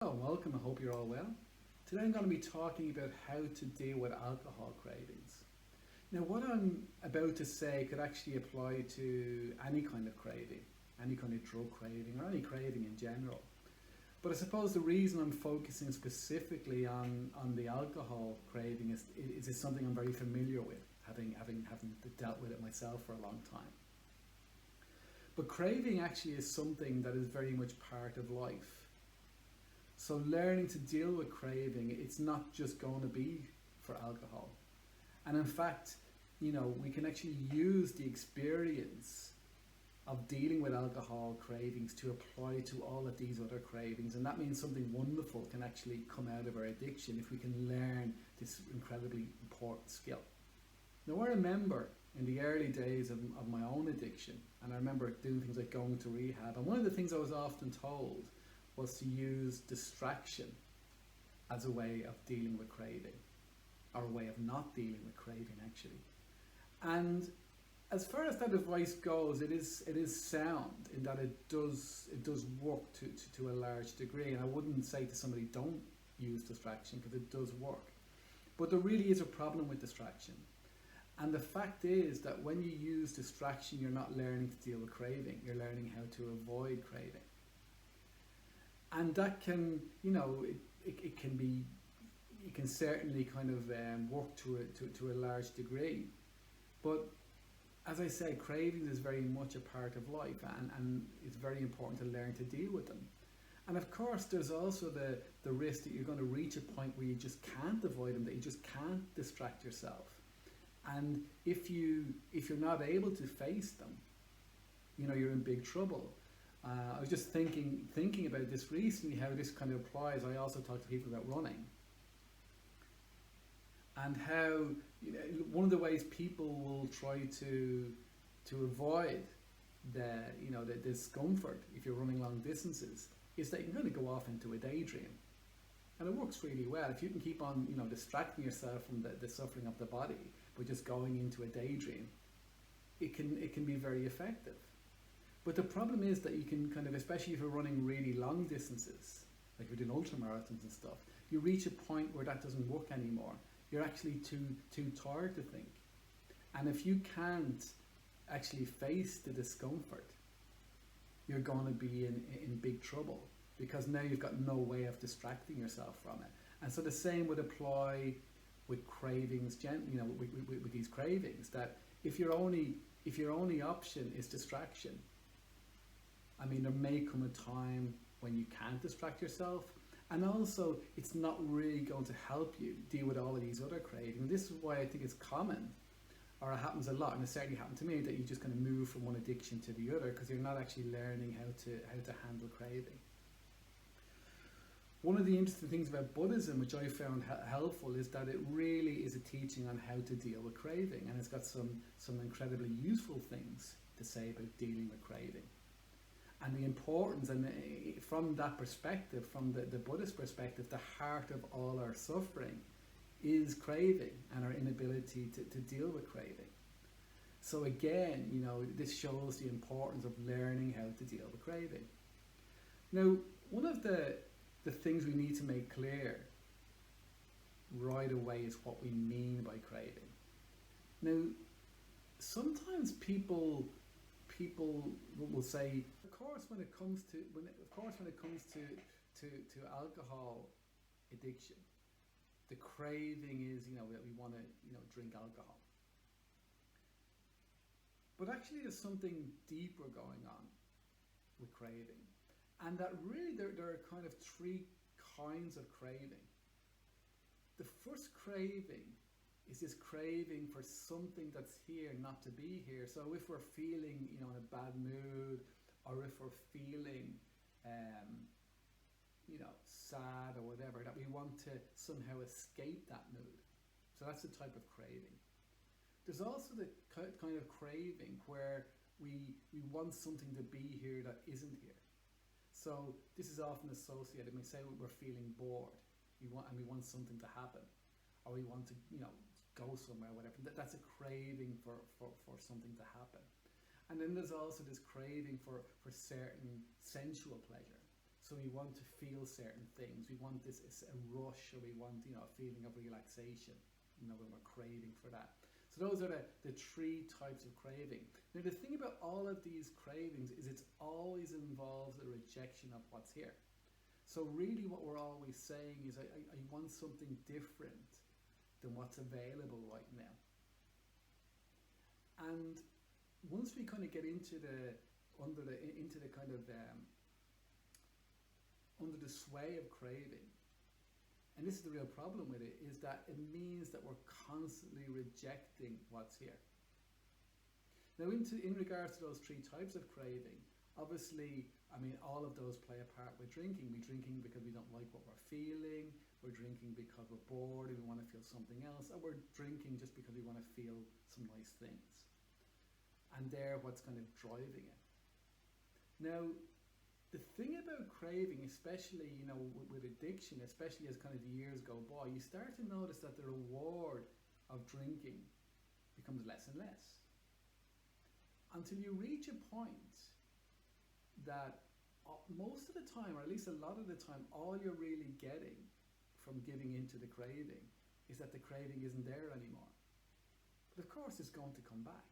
Hello and welcome. I hope you're all well. Today I'm going to be talking about how to deal with alcohol cravings. Now, what I'm about to say could actually apply to any kind of craving, any kind of drug craving, or any craving in general. But I suppose the reason I'm focusing specifically on the alcohol craving is it's something I'm very familiar with, having dealt with it myself for a long time. But craving actually is something that is very much part of life. So learning to deal with craving, it's not just going to be for alcohol. And in fact, we can actually use the experience of dealing with alcohol cravings to apply to all of these other cravings. And that means something wonderful can actually come out of our addiction if we can learn this incredibly important skill. Now, I remember in the early days of my own addiction, and I remember doing things like going to rehab, and one of the things I was often told was to use distraction as a way of dealing with craving, or a way of not dealing with craving actually. And as far as that advice goes, it is sound in that it does work to a large degree. And I wouldn't say to somebody don't use distraction, because it does work. But there really is a problem with distraction. And the fact is that when you use distraction, you're not learning to deal with craving, you're learning how to avoid craving. And that can, it can certainly kind of work to a large degree. But as I say, cravings is very much a part of life, and it's very important to learn to deal with them. And of course, there's also the risk that you're going to reach a point where you just can't avoid them, that you just can't distract yourself. And if you're not able to face them, you're in big trouble. I was just thinking about this recently, how this kind of applies. I also talk to people about running, and how one of the ways people will try to avoid the discomfort if you're running long distances is that you can kind of go off into a daydream, and it works really well if you can keep on distracting yourself from the suffering of the body by just going into a daydream. It can be very effective. But the problem is that you can kind of, especially if you're running really long distances, like you're doing ultramarathons and stuff, you reach a point where that doesn't work anymore. You're actually too tired to think. And if you can't actually face the discomfort, you're going to be in big trouble, because now you've got no way of distracting yourself from it. And so the same would apply with cravings, with these cravings, that if your only option is distraction, I mean, there may come a time when you can't distract yourself, and also it's not really going to help you deal with all of these other cravings. This is why I think it's common, or it happens a lot, and it certainly happened to me, that you just kind of move from one addiction to the other because you're not actually learning how to handle craving. One of the interesting things about Buddhism, which I found helpful, is that it really is a teaching on how to deal with craving, and it's got some incredibly useful things to say about dealing with craving. And the importance, and from that perspective, from the Buddhist perspective, the heart of all our suffering is craving and our inability to deal with craving. So again, this shows the importance of learning how to deal with craving. Now, one of the things we need to make clear right away is what we mean by craving. Now, sometimes people will say, of course, when it comes to alcohol addiction, the craving is that we want to drink alcohol. But actually, there's something deeper going on with craving, and that really there are kind of three kinds of craving. The first craving is this craving for something that's here not to be here. So if we're feeling in a bad mood, or if we're feeling sad or whatever, that we want to somehow escape that mood. So that's the type of craving. There's also the kind of craving where we want something to be here that isn't here. So this is often associated, we say we're feeling bored, we want something to happen, or we want to go somewhere, whatever. That's a craving for something to happen. And then there's also this craving for certain sensual pleasure. So we want to feel certain things. We want a rush, or we want, a feeling of relaxation, when we're craving for that. So those are the three types of craving. Now the thing about all of these cravings is it's always involves a rejection of what's here. So really what we're always saying is I want something different than what's available right now. And once we kind of get into under the sway of craving, and this is the real problem with it, is that it means that we're constantly rejecting what's here. Now in regards to those three types of craving, obviously, all of those play a part with drinking. We're drinking because we don't like what we're feeling, we're drinking because we're bored and we want to feel something else, or we're drinking just because we want to feel some nice things. And they're what's kind of driving it. Now, the thing about craving, especially with addiction, especially as kind of the years go by, you start to notice that the reward of drinking becomes less and less, until you reach a point that most of the time, or at least a lot of the time, all you're really getting from giving into the craving is that the craving isn't there anymore. But of course, it's going to come back.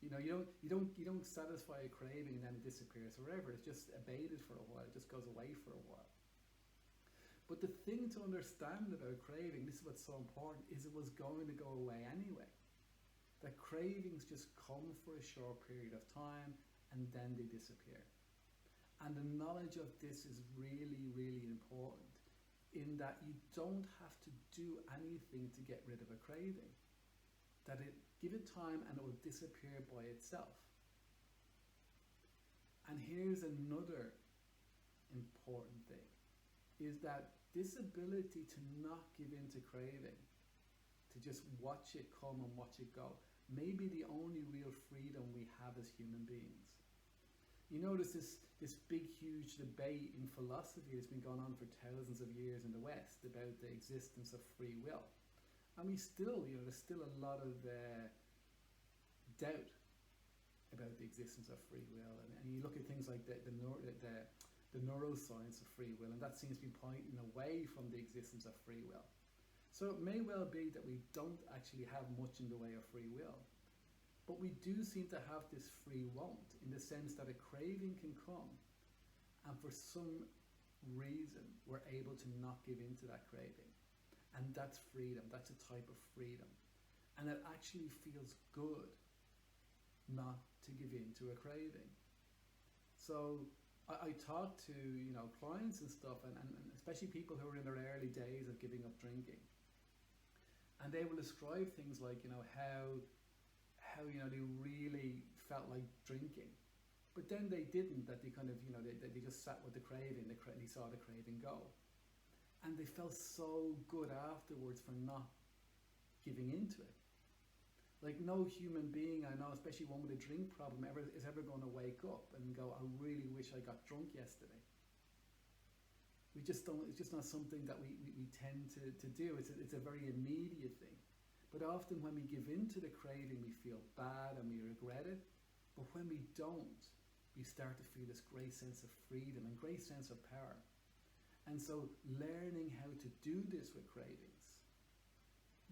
You don't satisfy a craving and then it disappears forever. It's just abated for a while. It just goes away for a while. But the thing to understand about craving, this is what's so important, is it was going to go away anyway. That cravings just come for a short period of time and then they disappear. And the knowledge of this is really, really important, in that you don't have to do anything to get rid of a craving. That give it time and it will disappear by itself. And here's another important thing, is that this ability to not give in to craving, to just watch it come and watch it go, may be the only real freedom we have as human beings. There's this big, huge debate in philosophy that's been going on for thousands of years in the West about the existence of free will. And we still, there's still a lot of doubt about the existence of free will. And you look at things like the neuroscience of free will, and that seems to be pointing away from the existence of free will. So it may well be that we don't actually have much in the way of free will. But we do seem to have this free want, in the sense that a craving can come, and for some reason we're able to not give in to that craving. And that's freedom. That's a type of freedom. And it actually feels good not to give in to a craving. So I talk to clients and stuff, and especially people who are in their early days of giving up drinking. And they will describe things like how they really felt like drinking, but then they didn't. That they kind of they just sat with the craving. They saw the craving go. And they felt so good afterwards for not giving into it. Like no human being I know, especially one with a drink problem, is ever going to wake up and go, I really wish I got drunk yesterday. We just don't. It's just not something that we tend to do. It's a very immediate thing. But often when we give in to the craving, we feel bad and we regret it. But when we don't, we start to feel this great sense of freedom and great sense of power. And so learning how to do this with cravings,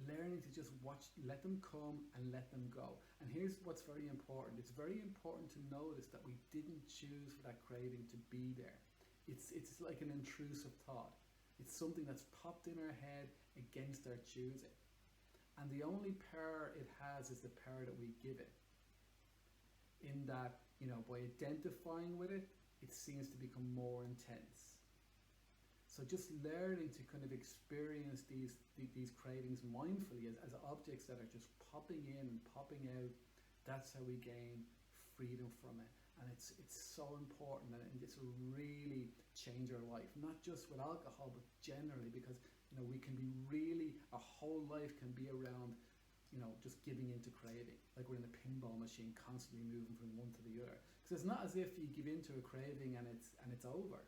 learning to just watch, let them come and let them go. And here's what's very important. It's very important to notice that we didn't choose for that craving to be there. It's like an intrusive thought. It's something that's popped in our head against our choosing. And the only power it has is the power that we give it. In that, by identifying with it, it seems to become more intense. So just learning to kind of experience these cravings mindfully as objects that are just popping in and popping out, that's how we gain freedom from it. And it's so important, and it's really change our life, not just with alcohol, but generally, because we can be really, our whole life can be around just giving into craving, like we're in a pinball machine constantly moving from one to the other. Because it's not as if you give into a craving and it's over.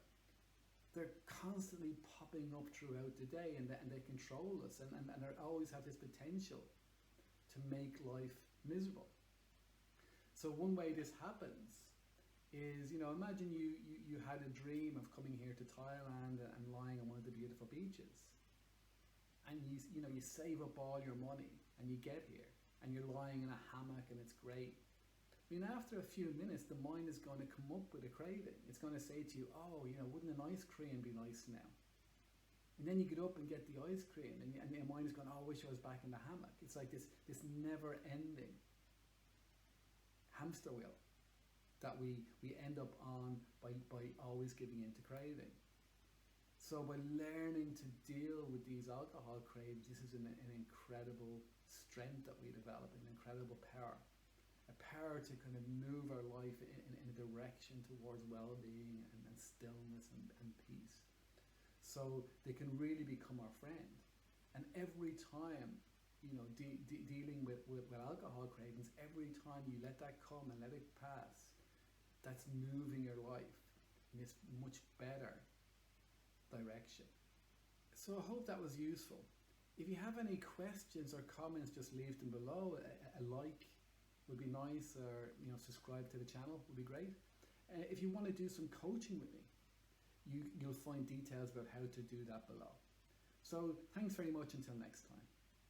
They're constantly popping up throughout the day, and they control us, and they always have this potential to make life miserable. So one way this happens is, imagine you had a dream of coming here to Thailand and lying on one of the beautiful beaches. And you save up all your money and you get here and you're lying in a hammock and it's great. I mean, after a few minutes, the mind is going to come up with a craving. It's going to say to you, oh, wouldn't an ice cream be nice now? And then you get up and get the ice cream, and your mind is going, oh, I wish I was back in the hammock. It's like this never-ending hamster wheel that we end up on by always giving in to craving. So by learning to deal with these alcohol cravings, this is an incredible strength that we develop, an incredible power. A power to kind of move our life in a direction towards well-being and stillness and peace. So they can really become our friend. And every time, dealing with alcohol cravings, every time you let that come and let it pass, that's moving your life in this much better direction. So I hope that was useful. If you have any questions or comments, just leave them below. A like would be nice, or subscribe to the channel would be great. If you want to do some coaching with me, you'll find details about how to do that below. So thanks very much, until next time.